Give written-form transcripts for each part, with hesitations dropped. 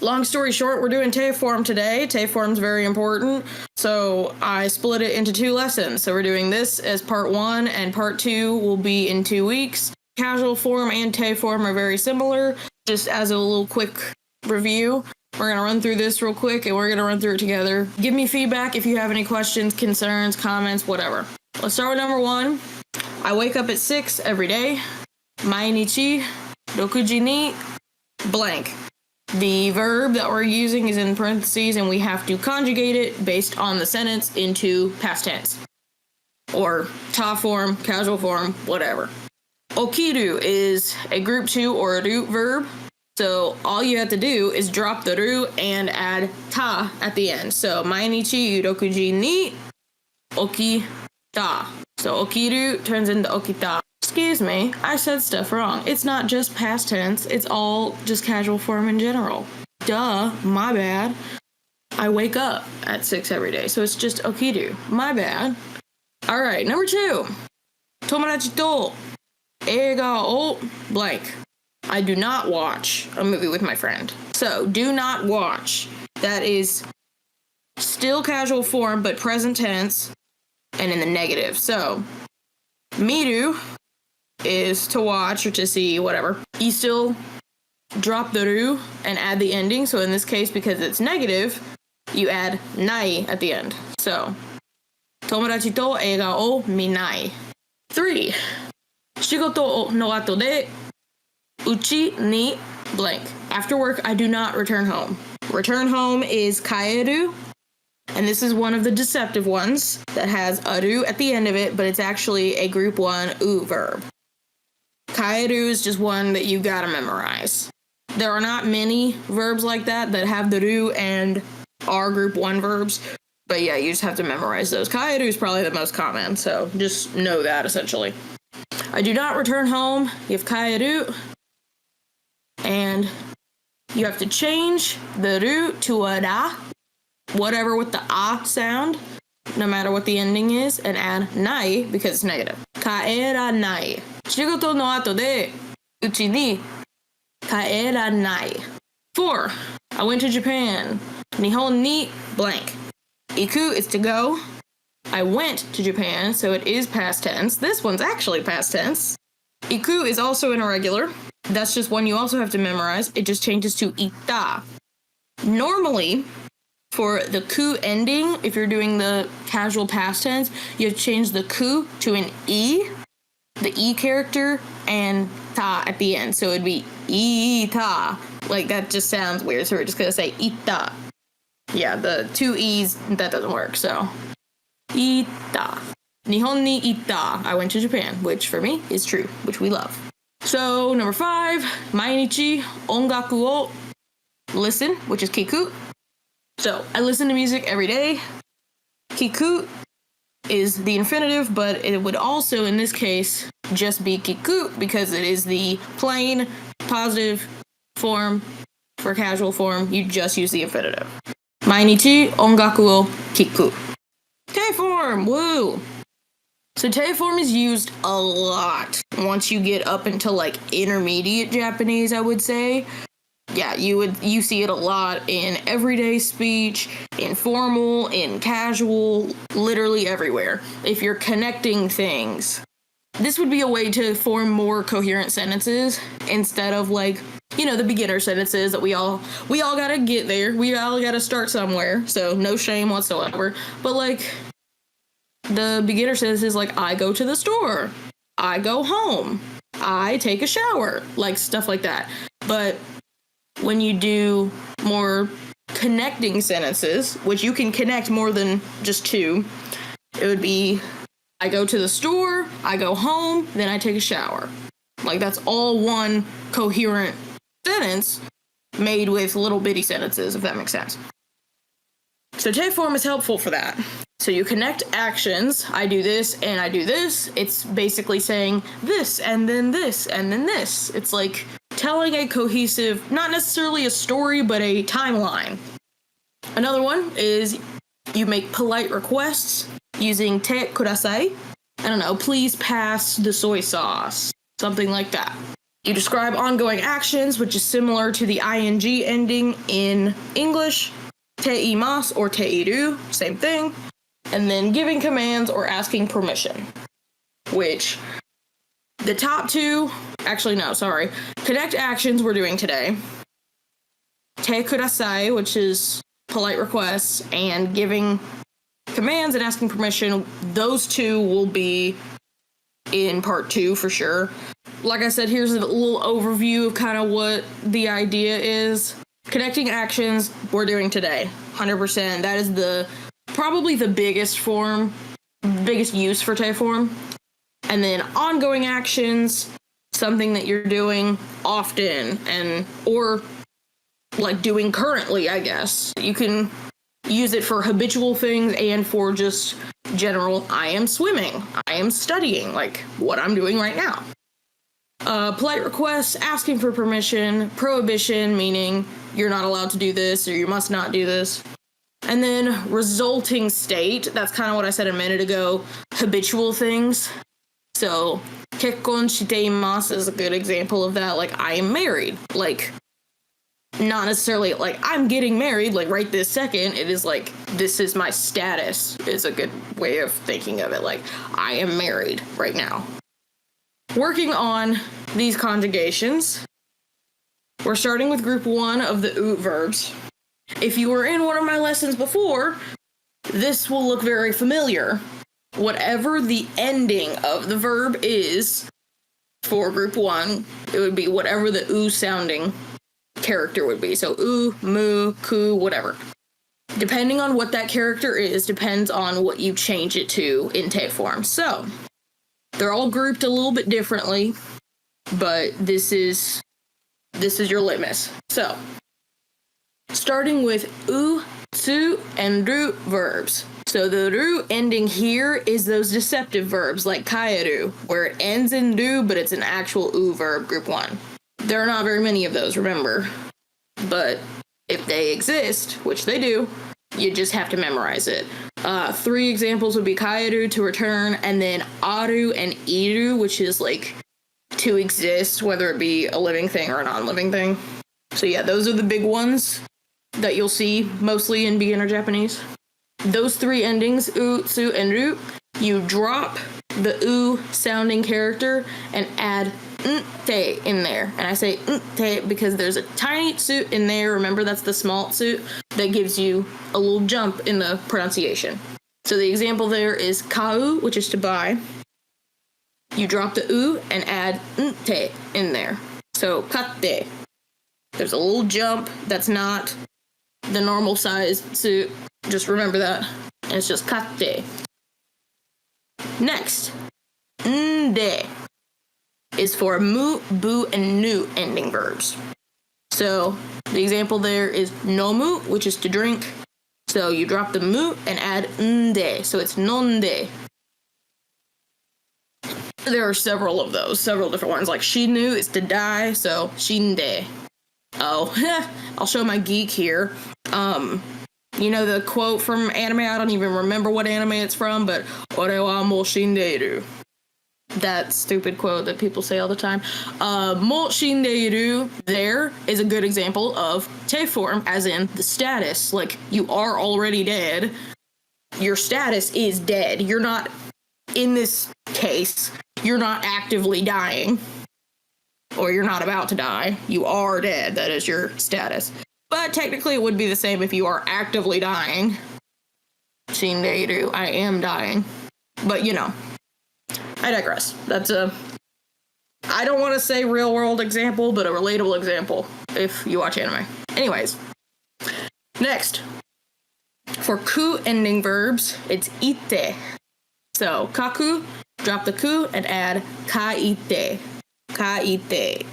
long story short, we're doing te form today. Te form's very important. So I split it into 2 lessons. So we're doing this as part 1 and part 2 will be in 2 weeks. Casual form and te form are very similar. Just as a little quick review, we're going to run through this real quick and we're going to run through it together. Give me feedback if you have any questions, concerns, comments, whatever. Let's start with number 1. I wake up at 6 every day. Mainichi, rokuji ni, blank. The verb that we're using is in parentheses and we have to conjugate it based on the sentence into past tense. Or ta form, casual form, whatever. Okiru is a group 2 or a root verb. So all you have to do is drop the ru and add ta at the end. So mainichi rokuji ni okita. So okiru turns into okita. Excuse me, I said stuff wrong. It's not just past tense, it's all just casual form in general. Duh, my bad. I wake up at 6 every day, so it's just okiru. My bad. Alright, number 2. Tomodachi to eiga o blank. I do not watch a movie with my friend. So, do not watch. That is still casual form, but present tense and in the negative. So, miru is to watch or to see, whatever. You still drop the ru and add the ending. So in this case, because it's negative, you add nai at the end. So, tomodachi to eiga o minai. 3. Shigoto no ato de uchi ni blank. After work, I do not return home. Return home is kaeru. And this is one of the deceptive ones that has aru at the end of it, but it's actually a group 1 u verb. Kaeru is just one that you gotta memorize. There are not many verbs like that have the ru and are group 1 verbs, but yeah, you just have to memorize those. Kaeru is probably the most common, so just know that essentially. I do not return home. You have kaeru, and you have to change the ru to a ra, whatever with the a sound, no matter what the ending is, and add nai because it's negative. Kaeranai. Shigoto no ato de uchi ni kaeranai. 4. I went to Japan. Nihon ni blank. Iku is to go. I went to Japan, so it is past tense. This one's actually past tense. Iku is also an irregular. That's just one you also have to memorize. It just changes to ita. Normally, for the ku ending, if you're doing the casual past tense, you have to change the ku to an e, the e character, and ta at the end. So it'd be ita. Like, that just sounds weird, so we're just gonna say ita. Yeah, the 2 e's, that doesn't work, so. Ita. Nihon ni ita. I went to Japan, which for me is true, which we love. So, number 5, mainichi ongaku o listen, which is kiku. So, I listen to music every day. Kiku is the infinitive, but it would also, in this case, just be kiku because it is the plain positive form for casual form. You just use the infinitive. Mainichi ongaku o kiku. Te form, woo! So te form is used a lot once you get up into like intermediate Japanese, I would say. Yeah, you see it a lot in everyday speech, in formal, in casual, literally everywhere. If you're connecting things, this would be a way to form more coherent sentences instead of like, you know, the beginner sentences that we all gotta get there. We all gotta start somewhere, so no shame whatsoever. But like, the beginner sentences like, I go to the store, I go home, I take a shower, like stuff like that. But when you do more connecting sentences, which you can connect more than just 2, it would be, I go to the store, I go home, then I take a shower. Like, that's all one coherent sentence made with little bitty sentences, if that makes sense. So te form is helpful for that. So you connect actions, I do this and I do this. It's basically saying this and then this and then this. It's like telling a cohesive, not necessarily a story, but a timeline. Another one is you make polite requests using te kudasai. I don't know, please pass the soy sauce. Something like that. You describe ongoing actions, which is similar to the ing ending in English. Te imas or te iru, same thing. And then giving commands or asking permission, which the top two, actually no, sorry, connect actions we're doing today. Te kudasai, which is polite requests, and giving commands and asking permission, those two will be in part 2 for sure. Like I said, here's a little overview of kind of what the idea is. Connecting actions we're doing today, 100%. That is probably the biggest use for te form. And then ongoing actions, something that you're doing often or like doing currently, I guess. You can use it for habitual things and for just general, I am swimming, I am studying, like what I'm doing right now. Polite requests, asking for permission, prohibition, meaning you're not allowed to do this or you must not do this. And then resulting state, that's kind of what I said a minute ago, habitual things. So, kekkon shite imasu is a good example of that, like I am married, like not necessarily like I'm getting married, like right this second. It is like, this is my status, is a good way of thinking of it. Like, I am married right now. Working on these conjugations, we're starting with group 1 of the u-verbs. If you were in one of my lessons before, this will look very familiar. Whatever the ending of the verb is for group 1, it would be whatever the u sounding character would be. So u, mu, ku, whatever. Depending on what that character is, depends on what you change it to in te form. So they're all grouped a little bit differently, but this is your litmus. So starting with u, tsu, and ru verbs. So the ru ending here is those deceptive verbs like kaeru, where it ends in ru, but it's an actual u verb, group 1. There are not very many of those, remember. But if they exist, which they do, you just have to memorize it. 3 examples would be kaeru, to return, and then aru and iru, which is like to exist, whether it be a living thing or a non-living thing. So yeah, those are the big ones that you'll see mostly in beginner Japanese. Those 3 endings, u, tsu, and ru, you drop the u sounding character and add te in there. And I say te because there's a tiny tsu in there. Remember, that's the small tsu that gives you a little jump in the pronunciation. So the example there is kau, which is to buy. You drop the u and add te in there. So katte. There's a little jump that's not the normal size tsu. Just remember that. And it's just katte. Next, nde is for mu, bu, and nu ending verbs. So the example there is nomu, which is to drink. So you drop the mu and add nde. So it's nonde. There are several of those, several different ones. Like shinu is to die, so shinde. Oh, I'll show my geek here. You know the quote from anime? I don't even remember what anime it's from, but ore wa mo shindeiru. That stupid quote that people say all the time. Mo shindeiru there is a good example of te form, as in the status. Like, you are already dead. Your status is dead. You're not, in this case, you're not actively dying. Or you're not about to die. You are dead. That is your status. But technically it would be the same if you are actively dying. Shindeiru, I am dying. But, you know, I digress. That's I don't want to say real world example, but a relatable example if you watch anime. Anyways, next. For ku ending verbs, it's ite. So, kaku, drop the ku and add kaite. Kaite.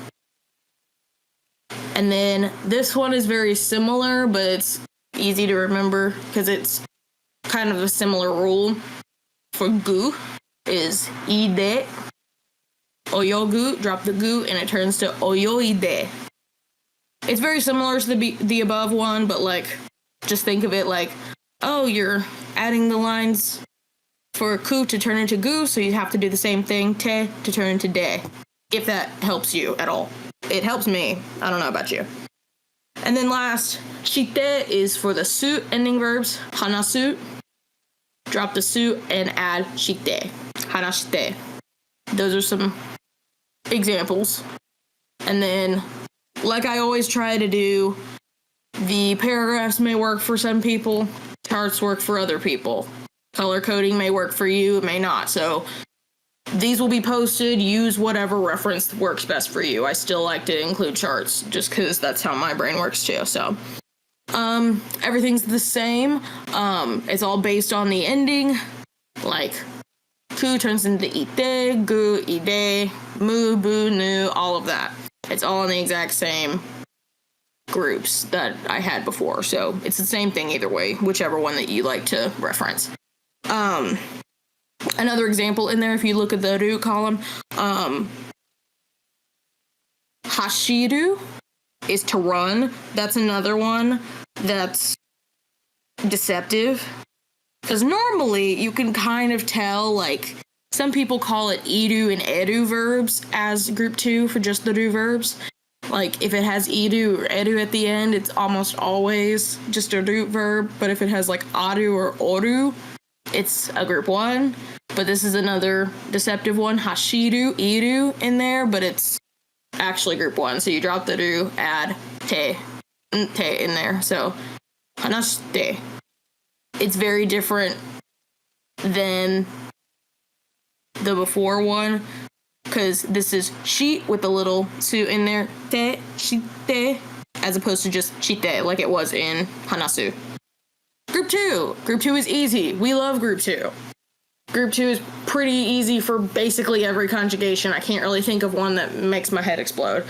And then this one is very similar, but it's easy to remember because it's kind of a similar rule. For gu is ide. Oyogu, drop the gu, and it turns to oyoide. It's very similar to the above one, but like, just think of it like, oh, you're adding the lines for ku to turn into gu, so you have to do the same thing, te to turn into de. if that helps you at all. It helps me. I don't know about you. And then last, shite is for the su ending verbs. Hanasu. Drop the su and add shite. Hanashite. Those are some examples. And then, like I always try to do, the paragraphs may work for some people. Charts work for other people. Color coding may work for you. It may not. So these will be posted. Use whatever reference works best for you. I still like to include charts just because that's how my brain works too. So everything's the same. It's all based on the ending. Like ku turns into ite, gu, ide, mu, bu, nu, all of that. It's all in the exact same groups that I had before. So it's the same thing either way, whichever one that you like to reference. Another example in there, if you look at the ru column, hashiru is to run. That's another one that's deceptive. Because normally you can kind of tell, like, some people call it iru and eru verbs as group 2 for just the ru verbs. Like, if it has iru or eru at the end, it's almost always just a ru verb. But if it has, like, aru or oru, it's a group 1. But this is another deceptive one, hashiru, iru in there, but it's actually group 1. So you drop the ru, add te in there. So, hanashite. It's very different than the before one, because this is shi with a little su in there, te, shite, as opposed to just shite, like it was in hanasu. Group 2. Group 2 is easy. We love group 2. Group 2 is pretty easy for basically every conjugation. I can't really think of one that makes my head explode.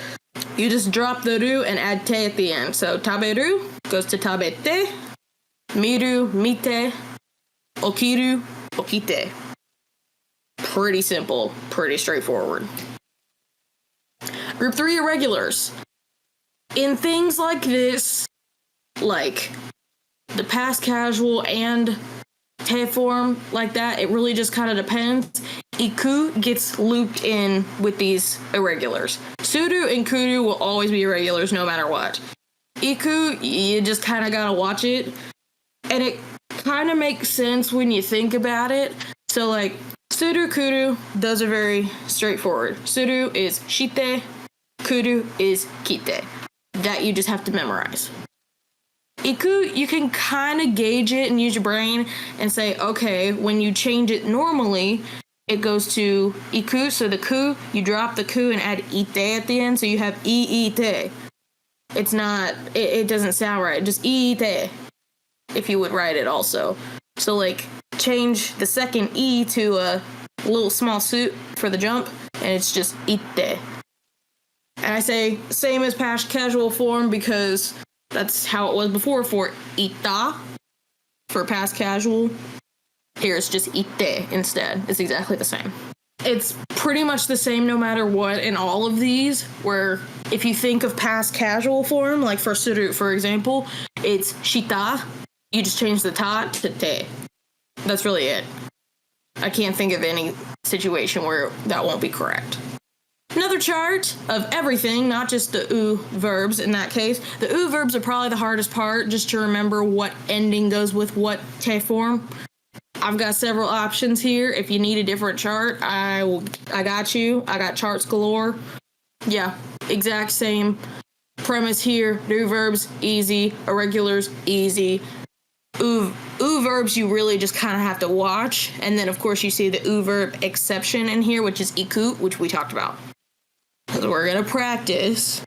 You just drop the ru and add te at the end. So taberu goes to tabete, miru, mite, okiru, okite. Pretty simple, pretty straightforward. Group 3 irregulars. In things like this, like the past casual and te form like that, it really just kind of depends. Iku gets looped in with these irregulars. Suru and kuru will always be irregulars no matter what. Iku, you just kind of gotta watch it. And it kind of makes sense when you think about it. So like, suru, kuru, those are very straightforward. Suru is shite, kuru is kite. That you just have to memorize. Iku, you can kind of gauge it and use your brain and say, okay, when you change it normally, it goes to iku, so the ku, you drop the ku and add ite at the end, so you have ite. It's not, it doesn't sound right, just ite, if you would write it also. So like, change the second e to a little small suit for the jump, and it's just ite. And I say same as past casual form because that's how it was before for ita for past casual. Here it's just ite instead. It's exactly the same. It's pretty much the same no matter what in all of these, where if you think of past casual form, like for suru, for example, it's shita. You just change the ta to te. That's really it. I can't think of any situation where that won't be correct. Another chart of everything, not just the u-verbs in that case. The u-verbs are probably the hardest part, just to remember what ending goes with what te form. I've got several options here. If you need a different chart, I got you. I got charts galore. Yeah, exact same premise here. U-verbs, easy. Irregulars, easy. U-verbs, you really just kind of have to watch. And then, of course, you see the u-verb exception in here, which is iku, which we talked about. Because we're going to practice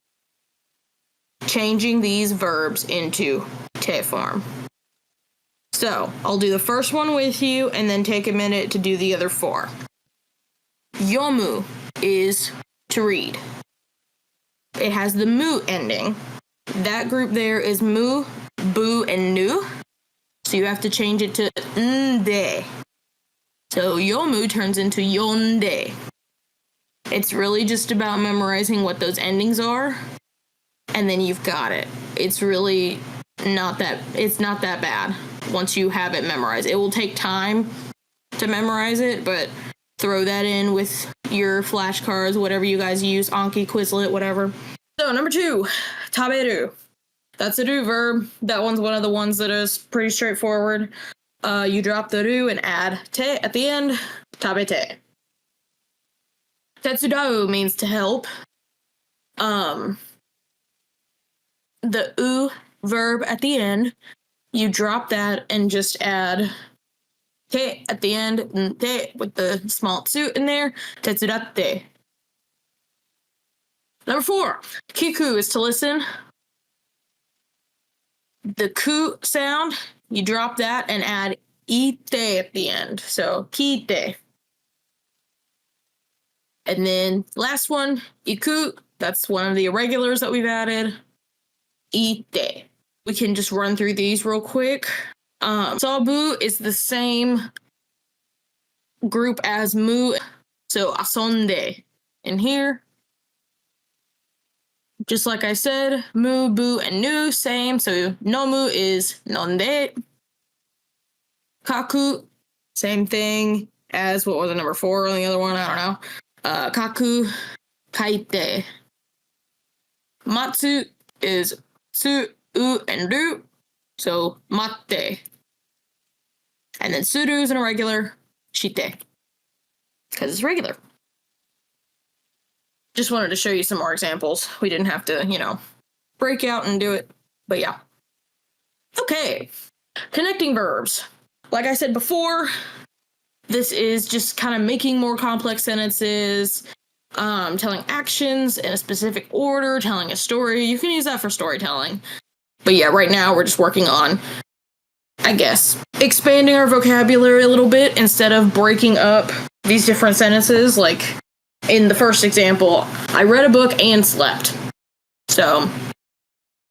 changing these verbs into te form. So, I'll do the first one with you and then take a minute to do the other 4. Yomu is to read. It has the mu ending. That group there is mu, bu, and nu. So you have to change it to nde. So yomu turns into yonde. It's really just about memorizing what those endings are, and then you've got it. It's really not that bad once you have it memorized. It will take time to memorize it, but throw that in with your flashcards, whatever you guys use, Anki, Quizlet, whatever. So number 2, taberu. That's a do verb. That one's one of the ones that is pretty straightforward. You drop the ru and add te at the end. Tabete. Tetsudau means to help. The u verb at the end, you drop that and just add te at the end, and te with the small tsu in there. Tetsudatte. Number 4, kiku is to listen. The ku sound, you drop that and add ite at the end. So kite. And then last one, iku. That's one of the irregulars that we've added. Ite. We can just run through these real quick. Sabu is the same group as mu. So asonde in here. Just like I said, mu, bu, and nu, same. So nomu is nonde. Kaku, same thing as what was it, number 4 on the other one? I don't know. Kaku, kaite. Matsu is tsu, u, and ru. So matte. And then suru is an irregular, shite. Because it's regular. Just wanted to show you some more examples. We didn't have to, break out and do it. But yeah. Okay. Connecting verbs. Like I said before, this is just kind of making more complex sentences, telling actions in a specific order, telling a story. You can use that for storytelling. But yeah, right now we're just working on, I guess, expanding our vocabulary a little bit instead of breaking up these different sentences. Like, in the first example, I read a book and slept. So,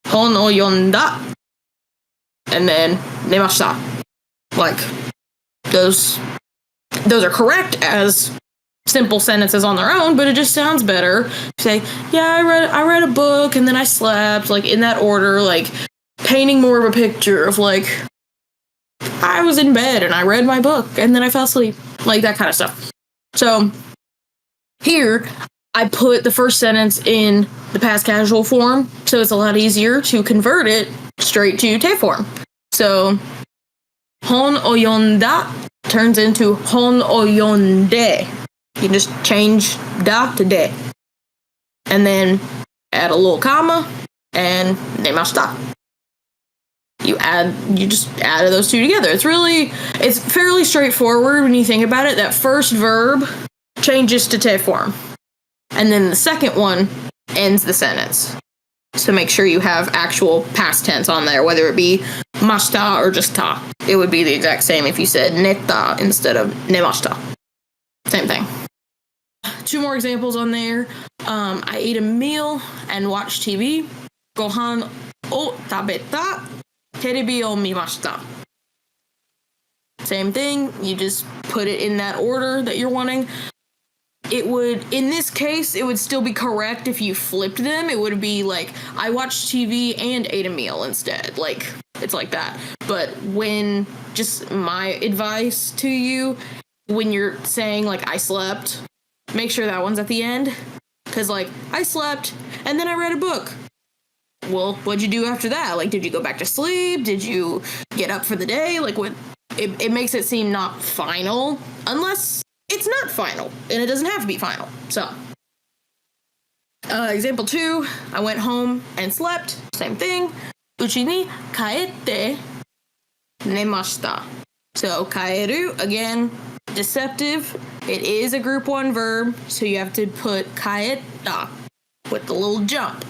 hon o yonda, and then nemashita. Like, those are correct as simple sentences on their own, but it just sounds better. Say, yeah, I read a book and then I slept, like in that order, like painting more of a picture of like I was in bed and I read my book and then I fell asleep, like that kind of stuff. So here, I put the first sentence in the past casual form, so it's a lot easier to convert it straight to te form. So, hon o yonda turns into hon o yonde. You can just change da to de. And then add a little comma and nemashita. You just added those two together. It's fairly straightforward when you think about it. That first verb changes to te form. And then the second one ends the sentence. So make sure you have actual past tense on there, whether it be mashita or just ta. It would be the exact same if you said neta instead of nemashita. Same thing. 2 more examples on there. I ate a meal and watched TV. Gohan o tabeta, terebi o mimashita. Same thing. You just put it in that order that you're wanting. In this case, it would still be correct if you flipped them. It would be like, I watched TV and ate a meal instead. Like, it's like that. But just my advice to you, when you're saying, like, I slept, make sure that one's at the end. Because, like, I slept, and then I read a book. Well, what'd you do after that? Like, did you go back to sleep? Did you get up for the day? Like, what? It makes it seem not final, unless it's not final, and it doesn't have to be final. So, example 2, I went home and slept. Same thing. Uchi ni kaette nemashita. So, kaeru, again, deceptive. It is a group 1 verb, so you have to put kaetta with the little jump.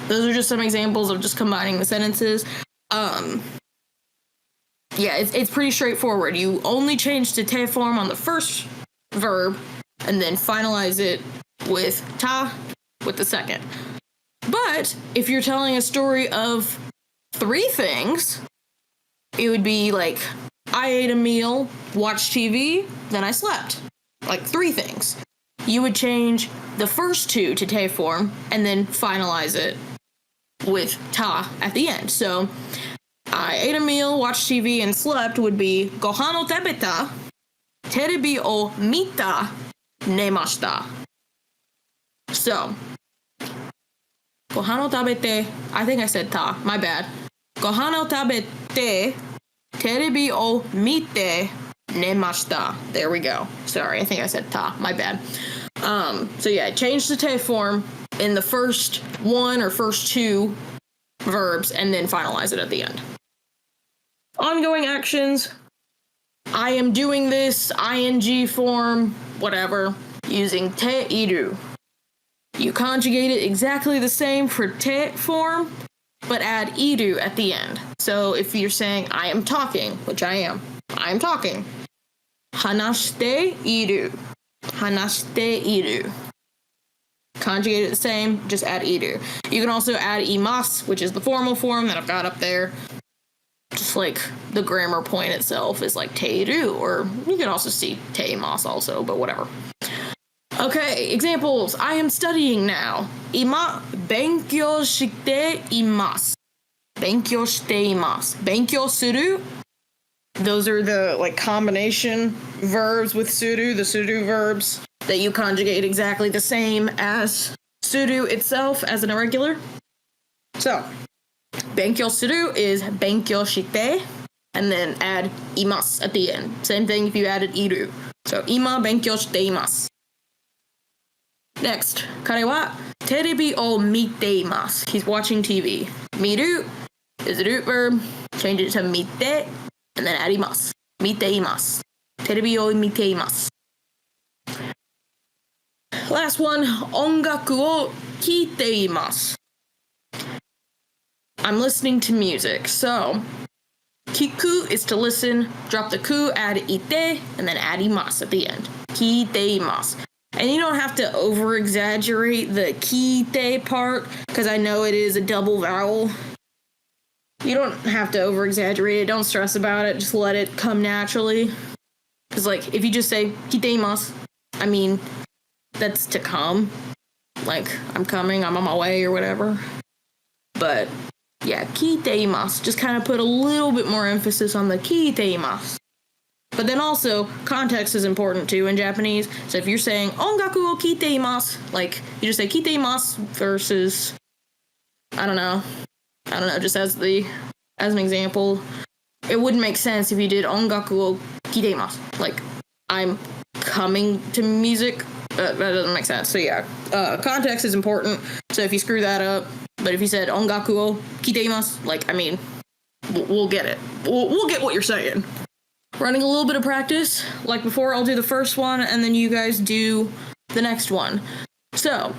Those are just some examples of just combining the sentences. Yeah, it's pretty straightforward. You only change to te form on the first verb, and then finalize it with ta with the second. But if you're telling a story of 3 things, it would be like, I ate a meal, watched TV, then I slept. Like 3 things. You would change the first 2 to te form, and then finalize it with ta at the end. So, I ate a meal, watched TV, and slept would be gohan o tabeta, テレビを見た、寝ました。So, ご飯を食べて I think I said た my bad ご飯を食べてテレビを見て寝ました there we go sorry I think I said た my bad so yeah change the te form in the first one or first two verbs and then finalize it at the end. Ongoing actions, I am doing this ing form whatever using te iru. You conjugate it exactly the same for te form, but add iru at the end. So if you're saying, I am talking, which I am talking. Hanashite iru. Hanashite iru. Conjugate it the same, just add iru. You can also add imas, which is the formal form that I've got up there. Just like the grammar point itself is like teiru, or you can also see teimas also, but whatever. Okay, examples. I am studying now. Ima benkyou shite imasu. Benkyou shite imasu. Benkyou suru. Those are the like combination verbs with suru, the suru verbs that you conjugate exactly the same as suru itself as an irregular. So, benkyou suru is benkyou shite, and then add imasu at the end. Same thing if you added iru. So, ima benkyou shite imasu. Next, 彼はテレビを見ています. He's watching TV. 見る is a root verb. Change it to 見て and then add います. 見ています. テレビを見ています. Last one, 音楽を聴いています. I'm listening to music. So, 聞く is to listen. Drop the ku, add いて and then add います at the end. 聞いています. And you don't have to over-exaggerate the kite part, because I know it is a double vowel. You don't have to over-exaggerate it. Don't stress about it. Just let it come naturally. Because, like, if you just say, kiteimasu, I mean, that's to come. Like, I'm coming, I'm on my way, or whatever. But, yeah, kiteimasu. Just kind of put a little bit more emphasis on the kiteimasu. But then also, context is important too in Japanese. So if you're saying, ongaku wo kiteimasu, like, you just say kiteimasu versus, I don't know, just as an example, it wouldn't make sense if you did ongaku wo kiteimasu. Like, I'm coming to music. That doesn't make sense. So yeah, context is important. So if you screw that up, but if you said ongaku wo kiteimasu, like, I mean, we'll get it. We'll get what you're saying. Running a little bit of practice. Like before, I'll do the first one, and then you guys do the next one. So,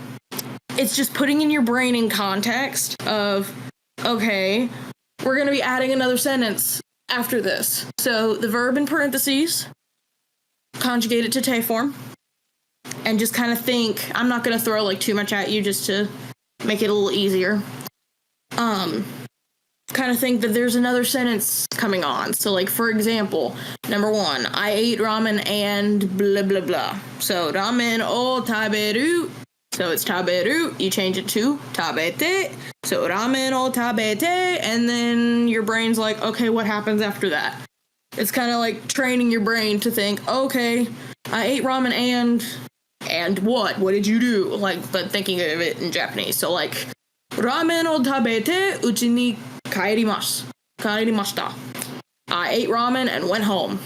it's just putting in your brain in context of, okay, we're going to be adding another sentence after this. So, the verb in parentheses, conjugate it to te form, and just kind of think, I'm not going to throw like too much at you just to make it a little easier. Kind of think that there's another sentence coming on. So, like, for example, number one, I ate ramen and blah, blah, blah. So, ramen o taberu. So, it's taberu. You change it to tabete. So, ramen o tabete. And then your brain's like, okay, what happens after that? It's kind of like training your brain to think, okay, I ate ramen and what? What did you do? Like, but thinking of it in Japanese. So, like, ramen o tabete uchi ni Kairimashita. I ate ramen and went home.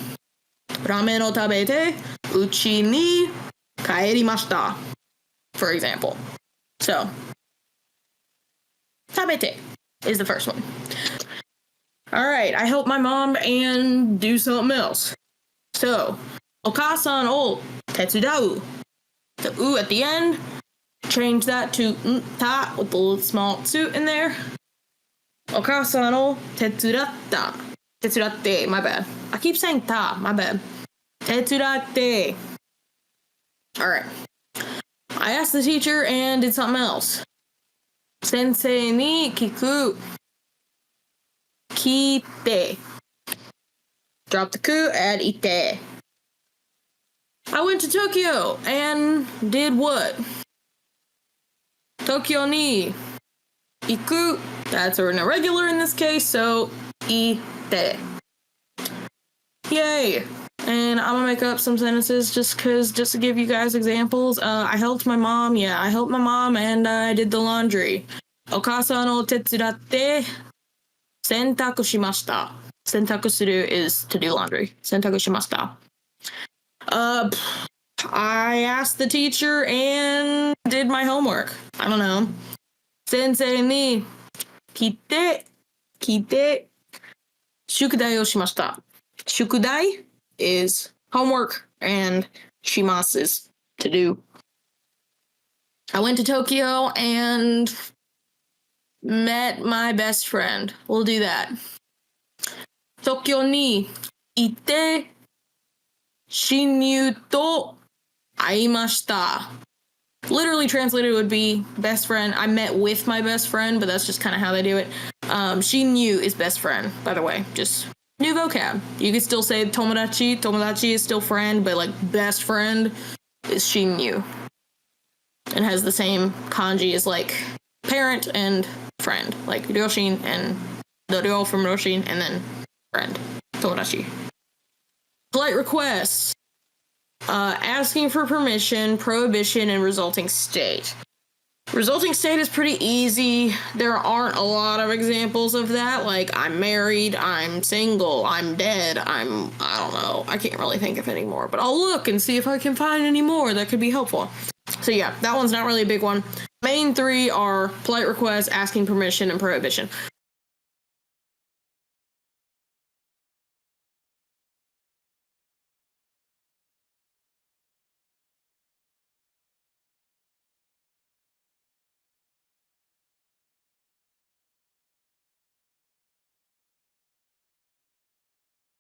Ramen o tabete uchi ni kairimashita. For example. So, tabete is the first one. Alright, I help my mom and do something else. So, okasan o tetsudau. The u at the end. Change that to ta with the little small tsu in there. Okasan o tetsuratta. Tetsuratte, my bad. I keep saying ta, my bad. Tetsuratte. Alright. I asked the teacher and did something else. Sensei ni kiku. Kite. Drop the ku, add ite. I went to Tokyo and did what? Tokyo ni iku. That's an irregular in this case, so ite. Yay! And I'm gonna make up some sentences just to give you guys examples. I helped my mom. Yeah, I helped my mom and I did the laundry. お母さんを手伝って洗濯しました。洗濯する is to do laundry. 洗濯しました。I asked the teacher and did my homework. I don't know. 先生に聞いて宿題をしました。宿題 is homework and します is to do. I went to Tokyo and met my best friend. We'll do that. 東京に行って親友と会いました。Literally translated would be best friend. I met with my best friend, but that's just kind of how they do it. 親友 is best friend, by the way. Just new vocab. You could still say tomodachi. Tomodachi is still friend, but like best friend is 親友. And has the same kanji as like parent and friend. Like ryoshin and the ryo from roshin and then friend. Tomodachi. Polite requests. Asking for permission, prohibition, and resulting state. Resulting state is pretty easy. There aren't a lot of examples of that. Like, I'm married, I'm single, I'm dead, I don't know. I can't really think of any more. But I'll look and see if I can find any more that could be helpful. So yeah, that one's not really a big one. Main three are polite requests, asking permission, and prohibition.